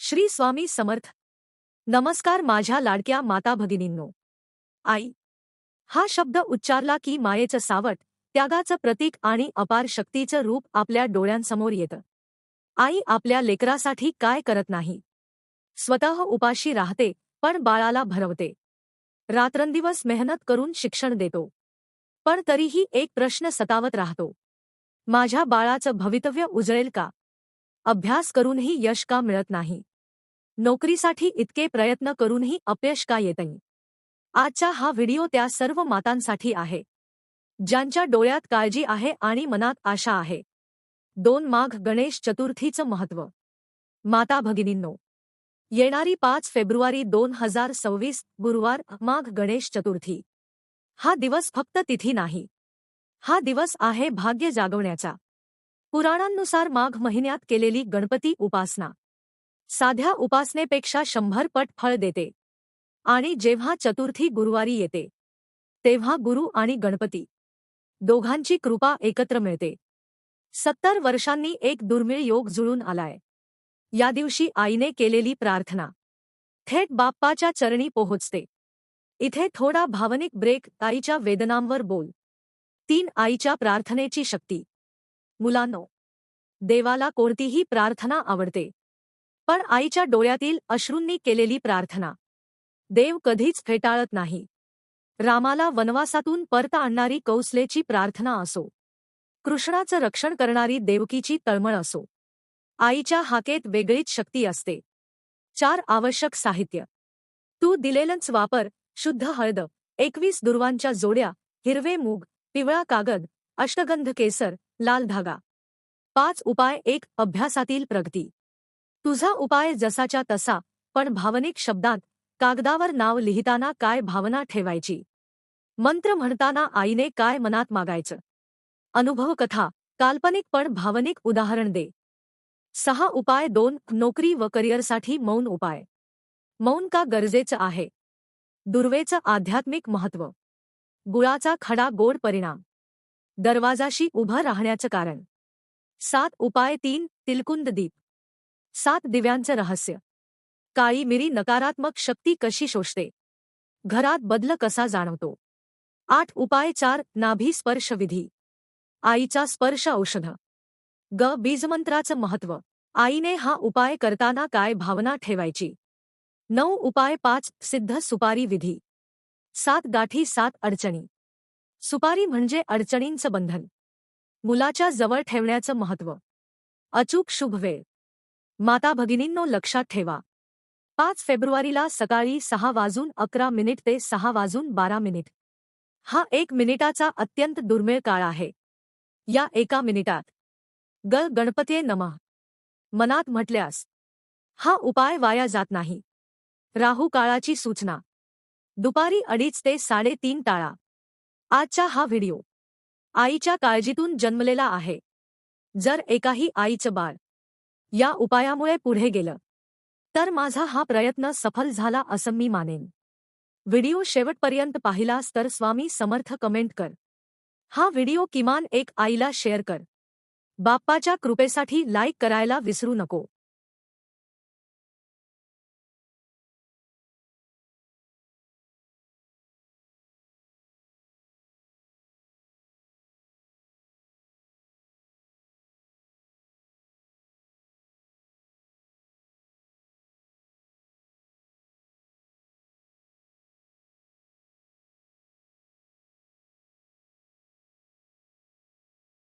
श्री स्वामी समर्थ. नमस्कार माझ्या लाडक्या माता भगिनींनो. आई हा शब्द उच्चारला की मायेचं सावट, त्यागाचं प्रतीक आणि अपार शक्तीचं रूप आपल्या डोळ्यांसमोर येतं. आई आपल्या लेकरासाठी काय करत नाही. स्वतः उपाशी राहते, पण बाळाला भरवते. रात्रंदिवस मेहनत करून शिक्षण देतो. पण तरीही एक प्रश्न सतावत राहतो. माझ्या बाळाचं भवितव्य उजळेल का? अभ्यास करूनही यश का मिळत नाही? नोकरीसाठी इतके प्रयत्न करूनही अपयश का येतंय? आजचा हा व्हिडिओ त्या सर्व मातांसाठी आहे, ज्यांच्या डोळ्यात काळजी आहे आणि मनात आशा आहे. 2 माघ गणेश चतुर्थीचं महत्त्व. माता भगिनींनो, येणारी 5 फेब्रुवारी 2026 गुरुवार माघ गणेश चतुर्थी. हा दिवस फक्त तिथी नाही. हा दिवस आहे भाग्य जागवण्याचा. पुराणांनुसार माघ महिन्यात केलेली गणपती उपासना साध्या उपासनेपेक्षा 100 पट फळ देते. आणि जेव्हा चतुर्थी गुरुवारी येते, तेव्हा गुरु आणि गणपती दोघांची कृपा एकत्र मिळते. 70 वर्षांनी एक दुर्मिळ योग जुळून आलाय. या दिवशी आईने केलेली प्रार्थना थेट बाप्पाच्या चरणी पोहोचते. इथे थोडा भावनिक ब्रेक. आईच्या वेदनांवर बोल. 3 आईच्या प्रार्थनेची शक्ती. मुलांनो, देवाला कोणतीही प्रार्थना आवडते, पण आईच्या डोळ्यातील अश्रूंनी केलेली प्रार्थना देव कधीच फेटाळत नाही. रामाला वनवासातून परत आणणारी कौसलेची प्रार्थना असो, कृष्णाचं रक्षण करणारी देवकीची तळमळ असो, आईच्या हाकेत वेगळीच शक्ती असते. 4 आवश्यक साहित्य. तू दिलेलंच वापर. शुद्ध हळद, 21 दुर्वांच्या जोड्या, हिरवे मूग, पिवळा कागद, अष्टगंध केसर, लाल धागा. 5 उपाय. 1 अभ्यासातील प्रगती. तुझा उपाय जसाच्या तसा, पण भावनिक शब्दात. कागदावर नाव लिहिताना काय भावना ठेवायची? मंत्र म्हणताना आईने काय मनात मागायचं? अनुभव कथा, काल्पनिक पण भावनिक उदाहरण दे. 6 उपाय. 2 नोकरी व करिअरसाठी मौन उपाय. मौन का गरजेचं आहे? दुर्वेचं आध्यात्मिक महत्त्व. गुळाचा खडा गोड परिणाम. दरवाजाशी उभं राहण्याचं कारण. 7 उपाय. 3 तिलकुंद दीप. 7 दिव्यांचं रहस्य. काळी मिरी नकारात्मक शक्ती कशी शोषते? घरात बदल कसा जाणवतो? 8 उपाय. 4 नाभी स्पर्श विधी. आईचा स्पर्श औषध. बीजमंत्राचं महत्त्व. आईने हा उपाय करताना काय भावना ठेवायची? 9 उपाय. 5 सिद्ध सुपारी विधी. 7 गाठी 7 अडचणी. सुपारी म्हणजे अडचणींचं बंधन. मुलाच्या जवळ ठेवण्याचं महत्त्व. अचूक शुभ वेळ. माता भगिनींनो, लक्षात ठेवा, 5 फेब्रुवारीला सकाळी 6:11 ते 6:12. हा 1 मिनिटाचा अत्यंत दुर्मिळ काळ आहे. या 1 मिनिटात गणपतये नमः मनात म्हटल्यास हा उपाय वाया जात नाही. राहू काळाची सूचना. दुपारी 2:30 ते 3:30 टाळा. आजचा हा व्हिडिओ आईच्या काळजीतून जन्मलेला आहे. जर एकाही आईचं बाळ या उपायामुळे पुढे गेलं, तर माझा हा प्रयत्न सफल झाला असं मी मानेन. व्हिडिओ शेवटपर्यंत पाहिलास तर स्वामी समर्थ कमेंट कर. हा व्हिडिओ किमान 1 आईला शेअर कर. बाप्पाच्या कृपेसाठी लाईक करायला विसरू नको.